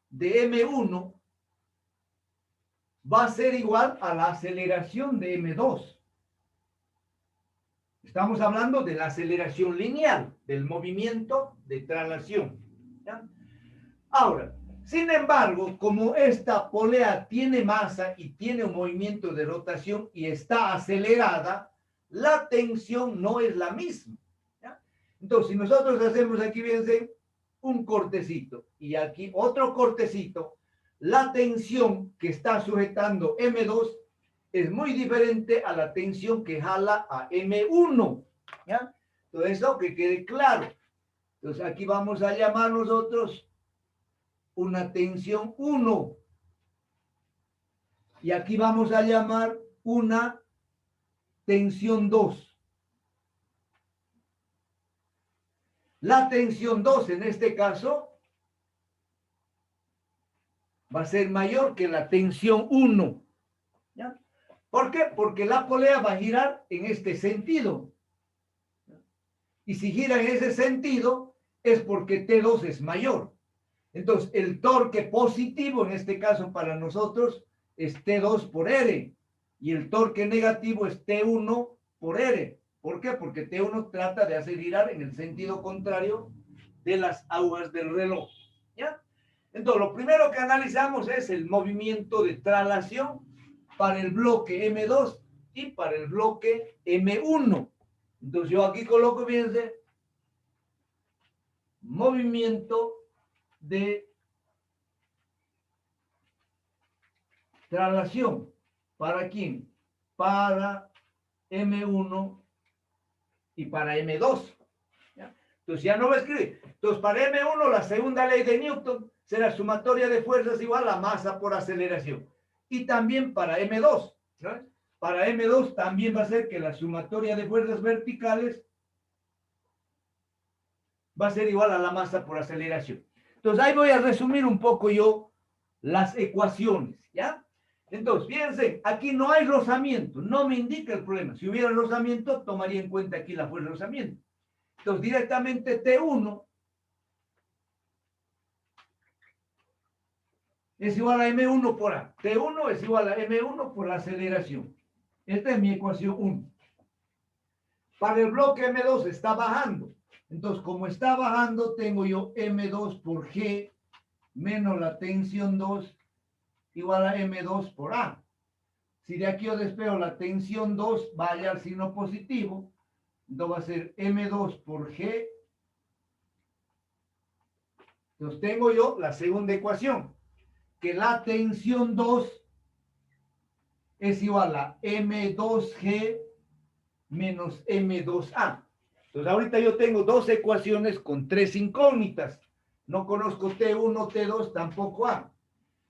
de M1 va a ser igual a la aceleración de M2. Estamos hablando de la aceleración lineal, del movimiento de traslación. ¿Ya? Ahora, sin embargo, como esta polea tiene masa y tiene un movimiento de rotación y está acelerada, la tensión no es la misma. ¿Ya? Entonces, si nosotros hacemos aquí, fíjense, un cortecito y aquí otro cortecito, la tensión que está sujetando M2 es muy diferente a la tensión que jala a M1. ¿Ya? Todo eso que quede claro. Entonces aquí vamos a llamar nosotros una tensión 1. Y aquí vamos a llamar una tensión 2. La tensión 2 en este caso va a ser mayor que la tensión 1. ¿Ya? ¿Por qué? Porque la polea va a girar en este sentido. Y si gira en ese sentido, es porque T2 es mayor. Entonces, el torque positivo, en este caso para nosotros, es T2 por R. Y el torque negativo es T1 por R. ¿Por qué? Porque T1 trata de hacer girar en el sentido contrario de las agujas del reloj. ¿Ya? Entonces, lo primero que analizamos es el movimiento de traslación para el bloque M2 y para el bloque M1. Entonces, yo aquí coloco, fíjense, movimiento de traslación. ¿Para quién? Para M1 y para M2. ¿Ya? Entonces ya no va a escribir. Entonces para M1 la segunda ley de Newton será sumatoria de fuerzas igual a masa por aceleración. Y también para M2. ¿No? Para M2 también va a ser que la sumatoria de fuerzas verticales va a ser igual a la masa por aceleración. Entonces ahí voy a resumir un poco yo las ecuaciones, ¿ya? Entonces, fíjense, aquí no hay rozamiento, no me indica el problema. Si hubiera rozamiento, tomaría en cuenta aquí la fuerza de rozamiento. Entonces, directamente T1 es igual a M1 por A. T1 es igual a M1 por la aceleración. Esta es mi ecuación 1. Para el bloque M2 está bajando. Entonces, como está bajando, tengo yo M2 por G menos la tensión 2 igual a M2 por A. Si de aquí yo despejo la tensión 2, vaya al signo positivo, entonces va a ser M2 por G. Entonces tengo yo la segunda ecuación, que la tensión 2 es igual a M2G menos M2A. Entonces ahorita yo tengo dos ecuaciones con tres incógnitas. No conozco T1, T2, tampoco A.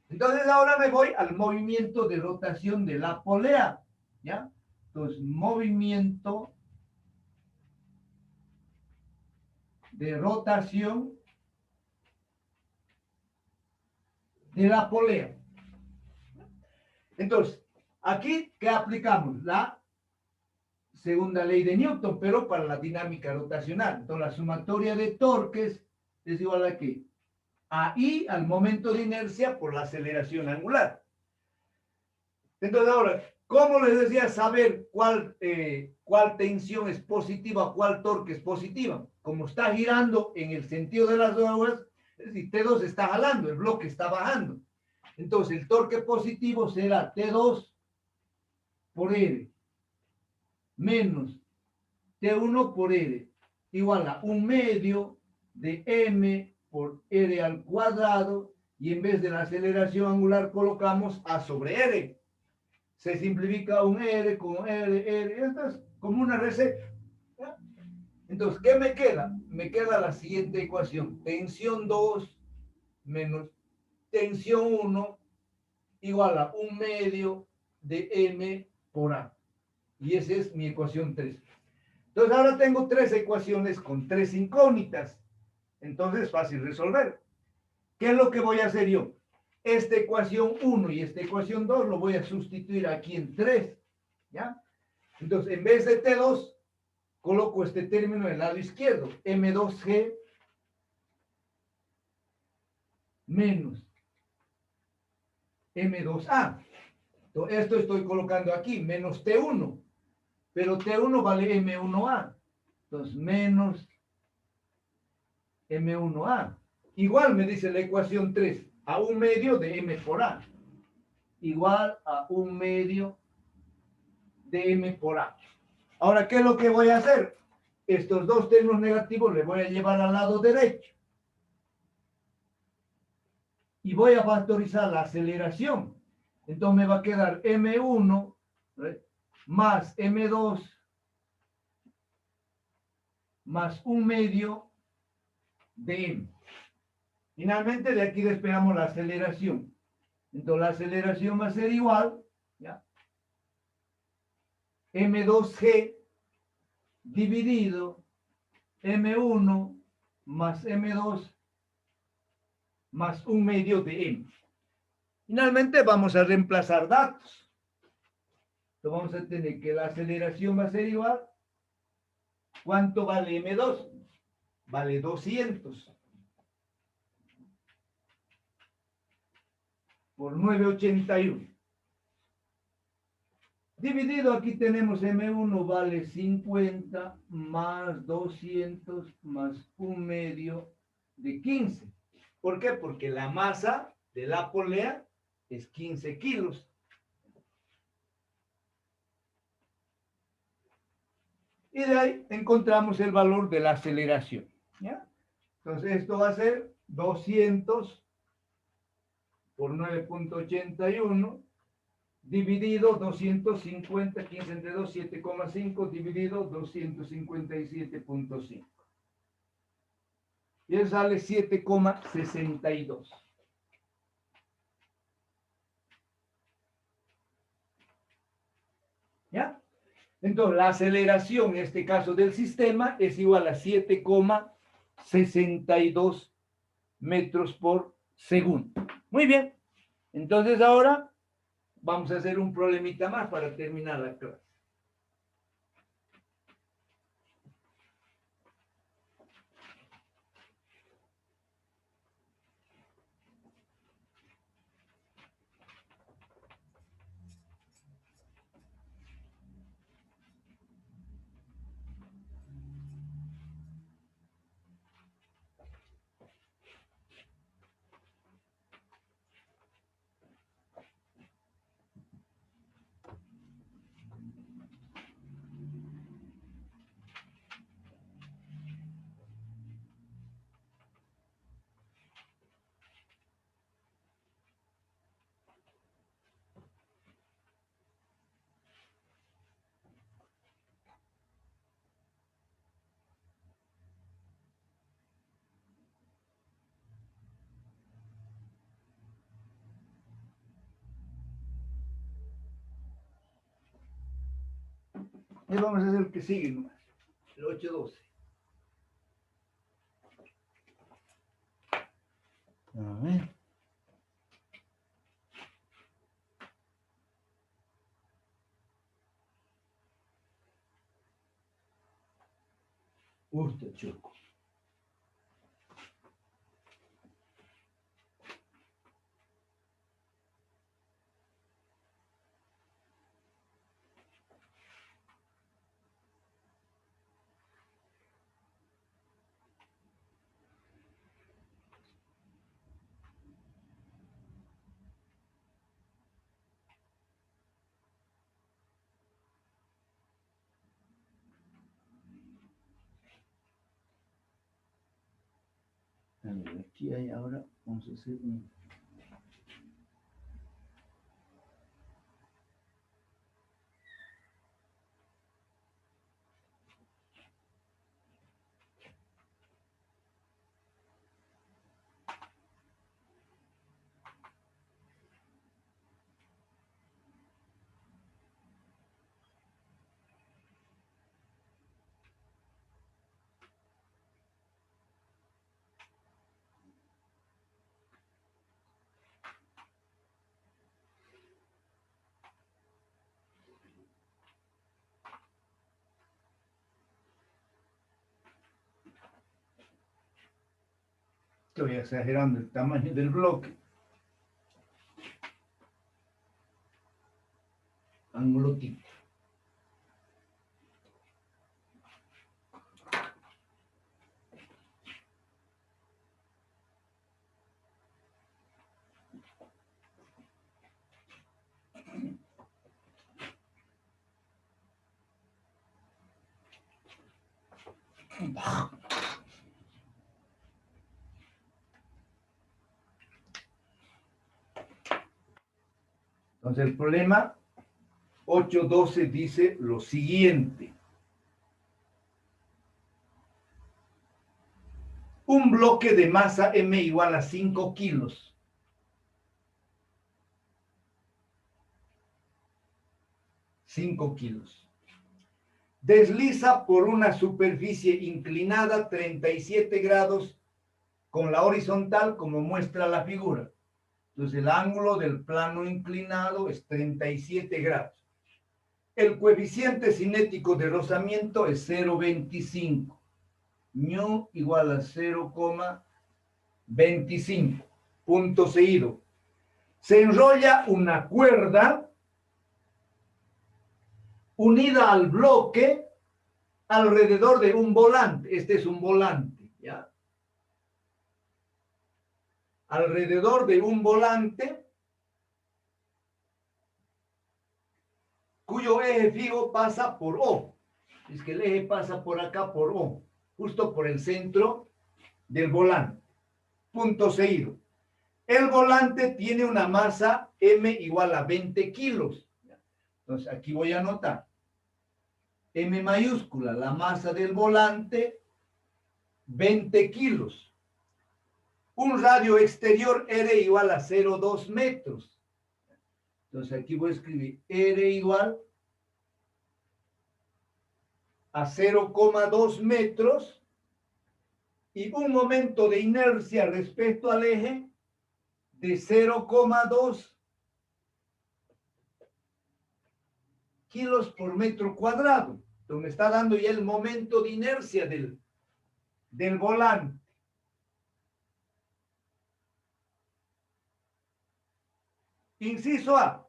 Entonces ahora me voy al movimiento de rotación de la polea, ¿ya? Entonces, movimiento de rotación de la polea. Entonces, aquí, ¿qué aplicamos? La segunda ley de Newton, pero para la dinámica rotacional. Entonces, la sumatoria de torques es igual a ¿qué? A I al momento de inercia por la aceleración angular. Entonces, ahora, ¿cómo les decía saber cuál tensión es positiva, cuál torque es positiva? Como está girando en el sentido de las aguas, es decir, T2 está jalando, el bloque está bajando. Entonces, el torque positivo será T2 por R menos T1 por R igual a 1/2 de M por R al cuadrado, y en vez de la aceleración angular colocamos A sobre R. Se simplifica un R con R. Esto es como una receta. Entonces, ¿qué me queda? Me queda la siguiente ecuación. Tensión 2 menos tensión 1 igual a 1/2 de M por A. Y esa es mi ecuación 3. Entonces, ahora tengo tres ecuaciones con tres incógnitas. Entonces, es fácil resolver. ¿Qué es lo que voy a hacer yo? Esta ecuación 1 y esta ecuación 2 lo voy a sustituir aquí en 3. ¿Ya? Entonces, en vez de T2, coloco este término en el lado izquierdo. M2G menos M2A. Entonces, esto estoy colocando aquí, menos T1. Pero T1 vale M1A. Entonces, menos M1A. Igual me dice la ecuación 3, a 1/2 de M por A. Igual a 1/2 de M por A. Ahora, ¿qué es lo que voy a hacer? Estos dos términos negativos les voy a llevar al lado derecho. Y voy a factorizar la aceleración. Entonces me va a quedar M1 más M2 más 1/2 de M. Finalmente, de aquí despejamos la aceleración. Entonces, la aceleración va a ser igual, ¿ya? M2G dividido M1 más M2 más 1/2 de M. Finalmente, vamos a reemplazar datos. Entonces, vamos a tener que la aceleración va a ser igual. ¿Cuánto vale M2? Vale 200 por 981. Dividido, aquí tenemos M1 vale 50 más 200 más 1/2 de 15. ¿Por qué? Porque la masa de la polea es 15 kilos. Y de ahí encontramos el valor de la aceleración. ¿Ya? Entonces esto va a ser 200 por 9.81 dividido 250, 15 entre 2, 7,5 dividido 257.5. Y eso sale 7,62. ¿Ya? Entonces, la aceleración, en este caso del sistema, es igual a 7,62 metros por segundo. Muy bien. Entonces, ahora vamos a hacer un problemita más para terminar la clase. Y vamos a hacer el que sigue nomás. El 8-12. A ver. Está choco. A ver, aquí hay ahora, vamos a hacer un... Estoy exagerando el tamaño del bloque. Ángulo tipo. Entonces el problema 8.12 dice lo siguiente. Un bloque de masa M igual a 5 kilos. Desliza por una superficie inclinada 37 grados con la horizontal como muestra la figura. Entonces el ángulo del plano inclinado es 37 grados. El coeficiente cinético de rozamiento es 0,25. Ñu igual a 0,25. Punto seguido. Se enrolla una cuerda unida al bloque alrededor de un volante. Este es un volante, ¿ya? Alrededor de un volante cuyo eje fijo pasa por O. Es que el eje pasa por acá por O, justo por el centro del volante. Punto seguido. El volante tiene una masa M igual a 20 kilos. Entonces aquí voy a anotar. M mayúscula, la masa del volante, 20 kilos. Un radio exterior R igual a 0,2 metros. Entonces aquí voy a escribir R igual a 0,2 metros y un momento de inercia respecto al eje de 0,2 kilos por metro cuadrado. Entonces me está dando ya el momento de inercia del volante. Inciso A.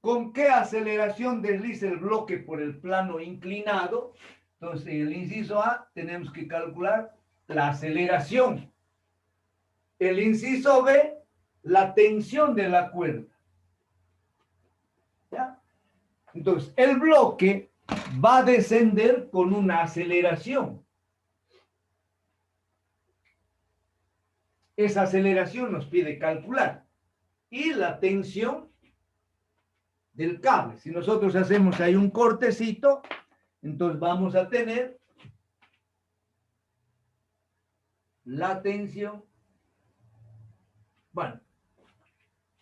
¿Con qué aceleración desliza el bloque por el plano inclinado? Entonces, en el inciso A tenemos que calcular la aceleración. El inciso B, la tensión de la cuerda. ¿Ya? Entonces, el bloque va a descender con una aceleración. Esa aceleración nos pide calcular. Y la tensión del cable. Si nosotros hacemos ahí un cortecito, entonces vamos a tener la tensión. Bueno,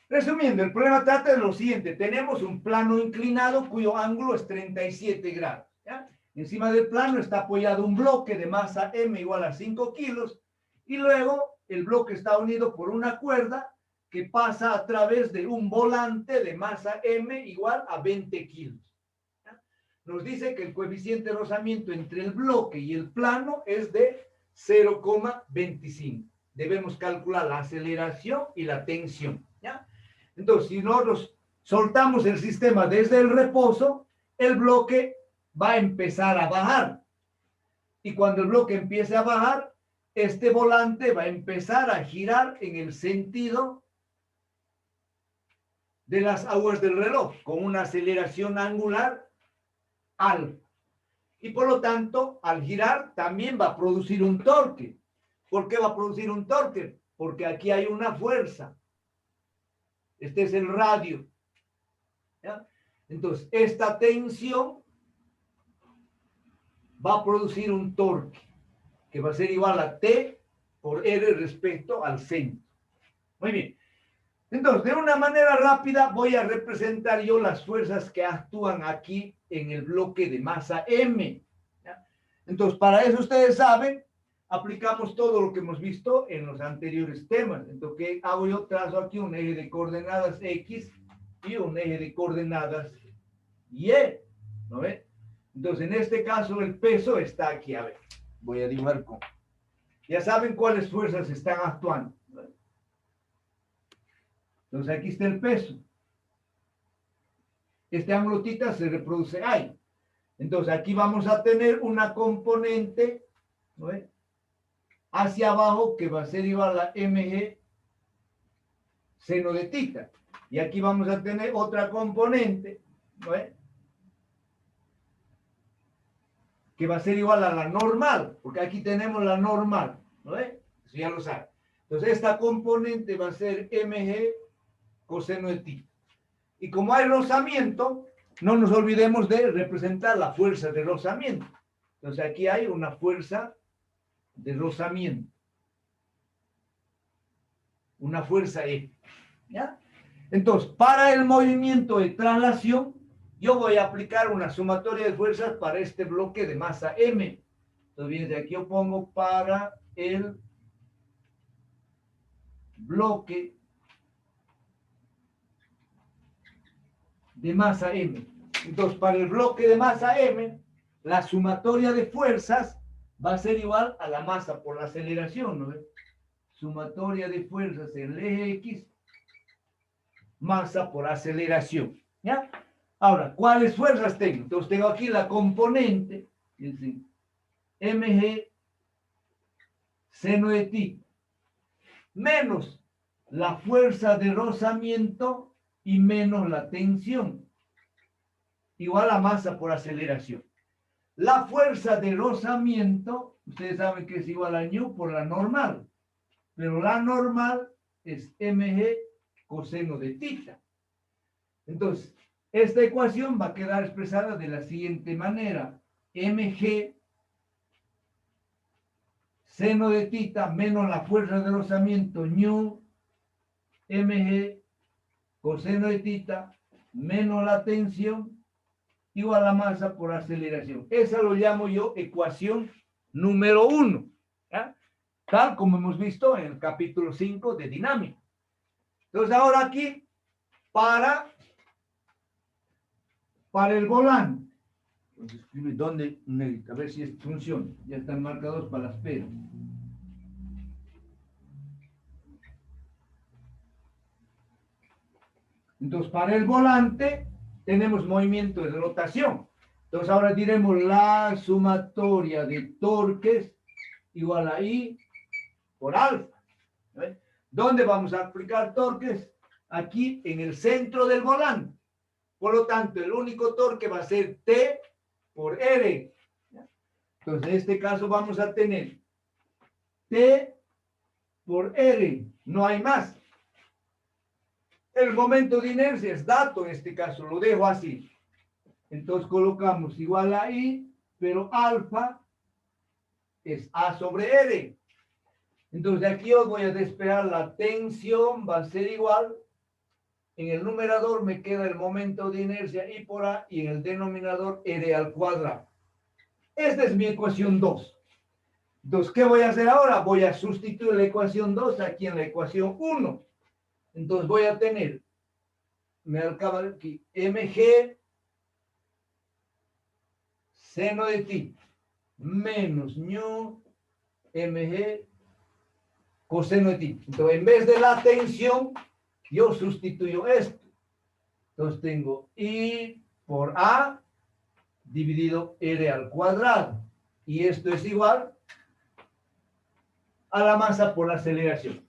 Resumiendo, el problema trata de lo siguiente. Tenemos un plano inclinado cuyo ángulo es 37 grados. ¿Ya? Encima del plano está apoyado un bloque de masa M igual a 5 kilos y luego el bloque está unido por una cuerda que pasa a través de un volante de masa M igual a 20 kilos. ¿Ya? Nos dice que el coeficiente de rozamiento entre el bloque y el plano es de 0,25. Debemos calcular la aceleración y la tensión. ¿Ya? Entonces, si nosotros soltamos el sistema desde el reposo, el bloque va a empezar a bajar. Y cuando el bloque empiece a bajar, este volante va a empezar a girar en el sentido de las aguas del reloj, con una aceleración angular alfa. Y por lo tanto, al girar también va a producir un torque. ¿Por qué va a producir un torque? Porque aquí hay una fuerza. Este es el radio. ¿Ya? Entonces, esta tensión va a producir un torque, que va a ser igual a T por R respecto al centro. Muy bien. Entonces, de una manera rápida voy a representar yo las fuerzas que actúan aquí en el bloque de masa M. ¿Ya? Entonces, para eso ustedes saben, aplicamos todo lo que hemos visto en los anteriores temas. Entonces, ¿qué hago yo? Trazo aquí un eje de coordenadas X y un eje de coordenadas Y. ¿No ven? Entonces, en este caso, el peso está aquí. A ver, voy a dibujar con. Ya saben cuáles fuerzas están actuando. Entonces, aquí está el peso. Este ángulo θ se reproduce ahí. Entonces, aquí vamos a tener una componente, ¿no es?, hacia abajo que va a ser igual a mg seno de θ. Y aquí vamos a tener otra componente, ¿no es?, que va a ser igual a la normal, porque aquí tenemos la normal, ¿no es? Eso ya lo saben. Entonces, esta componente va a ser mg coseno de θ. Y como hay rozamiento, no nos olvidemos de representar la fuerza de rozamiento. Entonces, aquí hay una fuerza de rozamiento. Una fuerza E. ¿Ya? Entonces, para el movimiento de traslación, yo voy a aplicar una sumatoria de fuerzas para este bloque de masa M. Entonces, de aquí yo pongo para el bloque de masa M. Entonces, para el bloque de masa M, la sumatoria de fuerzas va a ser igual a la masa por la aceleración, ¿no? Sumatoria de fuerzas en el eje X, masa por aceleración, ¿ya? Ahora, ¿cuáles fuerzas tengo? Entonces, tengo aquí la componente, es decir, mg seno de θ, menos la fuerza de rozamiento y menos la tensión, igual a masa por aceleración. La fuerza de rozamiento, ustedes saben que es igual a ñu por la normal, pero la normal es mg coseno de θ. Entonces, esta ecuación va a quedar expresada de la siguiente manera: mg seno de θ menos la fuerza de rozamiento ñu mg coseno de θ menos la tensión igual a masa por aceleración. Esa lo llamo yo ecuación número 1, ¿ya? Tal como hemos visto en el capítulo 5 de dinámica. Entonces, ahora aquí, para el volante. Entonces, escribe dónde, a ver si funciona. Ya están marcados para las peras. Entonces, para el volante tenemos movimiento de rotación. Entonces, ahora diremos la sumatoria de torques igual a I por alfa. ¿Ven? ¿Dónde vamos a aplicar torques? Aquí en el centro del volante. Por lo tanto, el único torque va a ser T por R. Entonces, en este caso vamos a tener T por R. No hay más. El momento de inercia es dato en este caso. Lo dejo así. Entonces, colocamos igual a I, pero alfa es A sobre R. Entonces, de aquí os voy a despejar la tensión. Va a ser igual En el numerador me queda el momento de inercia I por A y en el denominador R al cuadrado. Esta es mi ecuación 2. Entonces, ¿qué voy a hacer ahora? Voy a sustituir la ecuación 2 aquí en la ecuación 1. Entonces voy a tener, me acaba aquí, mg seno de ti menos ñu mg coseno de ti. Entonces, en vez de la tensión, yo sustituyo esto. Entonces tengo I por A dividido R al cuadrado. Y esto es igual a la masa por la aceleración.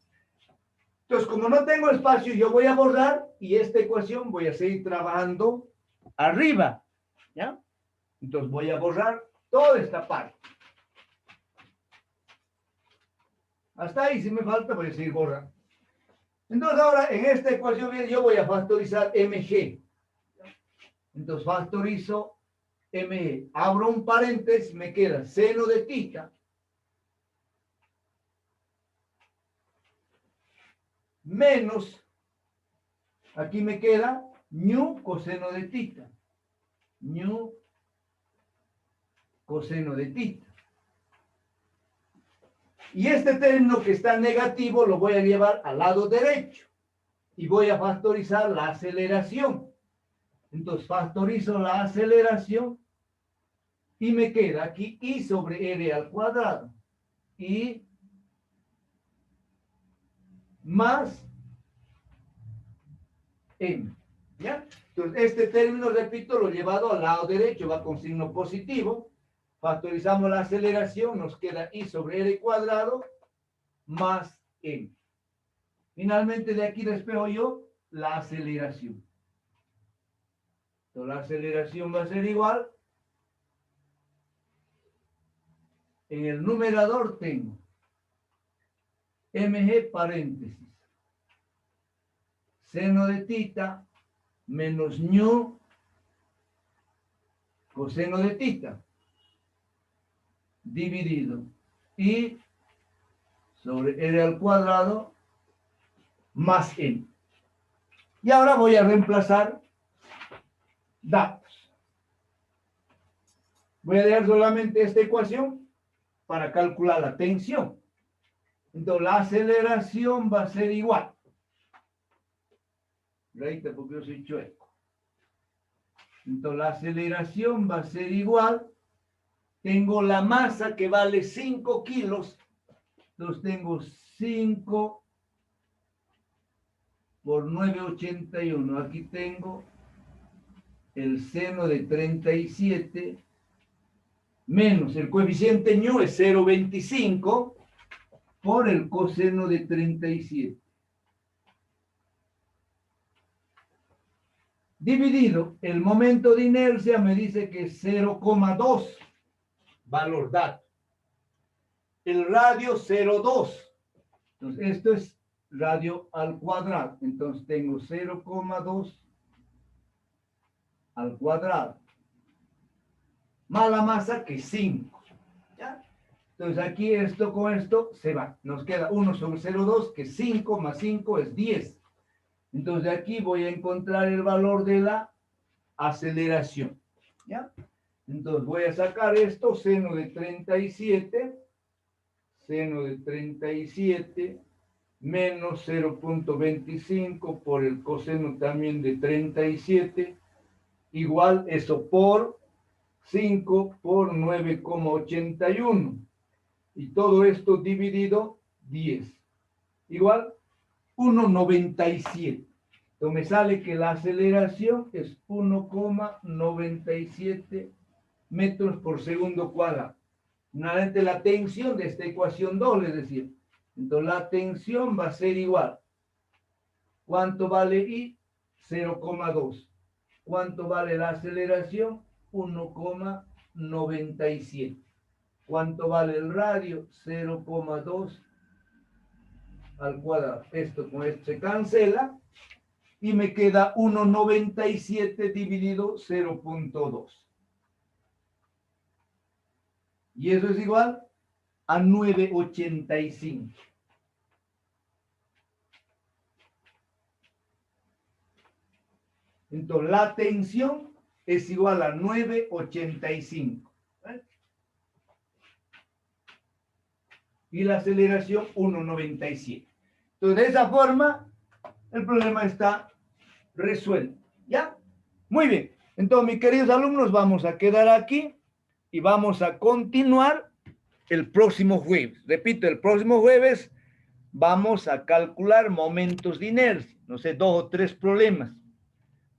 Entonces, como no tengo espacio, yo voy a borrar y esta ecuación voy a seguir trabajando arriba. ¿Ya? Entonces voy a borrar toda esta parte. Hasta ahí, si me falta, voy a seguir borrando. Entonces ahora, en esta ecuación yo voy a factorizar mg. Entonces factorizo mg. Abro un paréntesis, me queda seno de tita menos, aquí me queda ñu coseno de tita. Ñu coseno de tita. Y este término que está negativo lo voy a llevar al lado derecho. Y voy a factorizar la aceleración. Entonces factorizo la aceleración y me queda aquí I sobre R al cuadrado. Y más M. ¿Ya? Entonces este término, repito, lo he llevado al lado derecho, va con signo positivo. Factorizamos la aceleración, nos queda I sobre R cuadrado más M. Finalmente de aquí despejo yo la aceleración. Entonces la aceleración va a ser igual. En el numerador tengo mg paréntesis seno de tita menos ñu coseno de tita dividido I sobre R al cuadrado más M. Y ahora voy a reemplazar datos. Voy a dejar solamente esta ecuación para calcular la tensión. Entonces la aceleración va a ser igual. Reita, porque yo soy chueco. Entonces la aceleración va a ser igual. Tengo la masa que vale 5 kilos. Entonces tengo 5 por 9,81. Aquí tengo el seno de 37 menos el coeficiente ñu es 0,25 por el coseno de 37. Dividido, el momento de inercia me dice que es 0,2, valor dado. El radio 0,2. Entonces, esto es radio al cuadrado. Entonces, tengo 0,2 al cuadrado. Más la masa que 5. ¿Ya? Entonces, aquí esto con esto se va. Nos queda 1 sobre 0,2, que 5 más 5 es 10. Entonces, de aquí voy a encontrar el valor de la aceleración. ¿Ya? Entonces, voy a sacar esto, seno de 37 menos 0,25 por el coseno también de 37, igual eso por 5 por 9,81. Y todo esto dividido 10. Igual 1,97. Entonces me sale que la aceleración es 1,97 metros por segundo cuadrado. Nuevamente la tensión de esta ecuación 2, es decir, entonces la tensión va a ser igual. ¿Cuánto vale I? 0,2. ¿Cuánto vale la aceleración? 1,97. ¿Cuánto vale el radio? 0,2 al cuadrado. Esto con esto se cancela y me queda 1,97 dividido 0,2. Y eso es igual a 9,85. Entonces, la tensión es igual a 9,85. Y la aceleración 1,97. Entonces, de esa forma, el problema está resuelto. ¿Ya? Muy bien. Entonces, mis queridos alumnos, vamos a quedar aquí y vamos a continuar el próximo jueves. Repito, el próximo jueves vamos a calcular momentos de inercia. No sé, 2 o 3 problemas.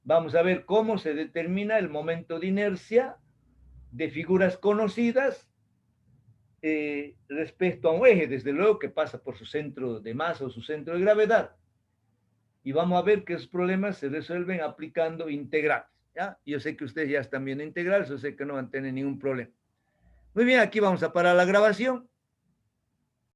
Vamos a ver cómo se determina el momento de inercia de figuras conocidas respecto a un eje, desde luego que pasa por su centro de masa o su centro de gravedad. Y vamos a ver que esos problemas se resuelven aplicando integrales. ¿Ya? Yo sé que ustedes ya están viendo integrales, yo sé que no van a tener ningún problema. Muy bien, aquí vamos a parar la grabación.